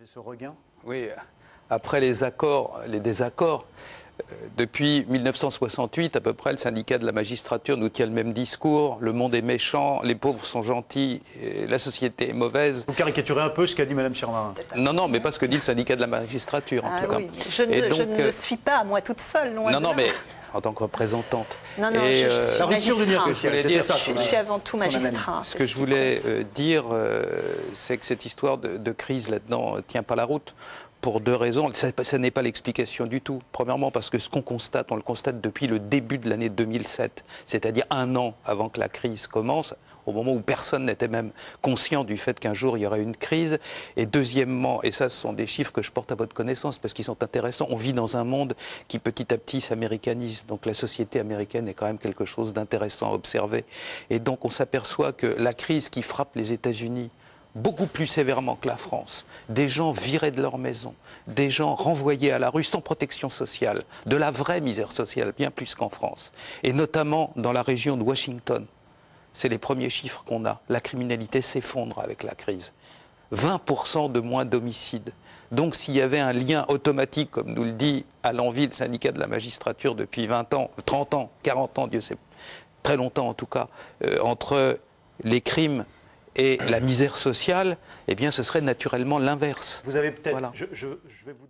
J'ai ce regain. Oui, après les désaccords, depuis 1968 à peu près, le syndicat de la magistrature nous tient le même discours. Le monde est méchant, les pauvres sont gentils, la société est mauvaise. Vous caricaturez un peu ce qu'a dit Mme Schirmarin. Non, mais pas ce que dit le syndicat de la magistrature, en tout cas. Oui, je ne le suis pas, moi, toute seule. Loin non, de là. mais en tant que représentante. Non, je suis la rupture du lien social, c'était ça. Je suis avant tout magistrat. Ce que je voulais dire, c'est que cette histoire de crise là-dedans ne tient pas la route. Pour deux raisons. Ça n'est pas l'explication du tout. Premièrement, parce que ce qu'on constate, on le constate depuis le début de l'année 2007, c'est-à-dire un an avant que la crise commence, au moment où personne n'était même conscient du fait qu'un jour il y aurait une crise. Et deuxièmement, et ça ce sont des chiffres que je porte à votre connaissance parce qu'ils sont intéressants, on vit dans un monde qui petit à petit s'américanise. Donc la société américaine est quand même quelque chose d'intéressant à observer. Et donc on s'aperçoit que la crise qui frappe les États-Unis beaucoup plus sévèrement que la France, des gens virés de leur maison, des gens renvoyés à la rue sans protection sociale, de la vraie misère sociale, bien plus qu'en France, et notamment dans la région de Washington. C'est les premiers chiffres qu'on a. La criminalité s'effondre avec la crise. 20% de moins d'homicides. Donc s'il y avait un lien automatique, comme nous le dit à l'envi le syndicat de la magistrature depuis 20 ans, 30 ans, 40 ans, Dieu sait, très longtemps en tout cas, entre les crimes et la misère sociale, eh bien ce serait naturellement l'inverse. Vous avez peut-être... Voilà. Je vais vous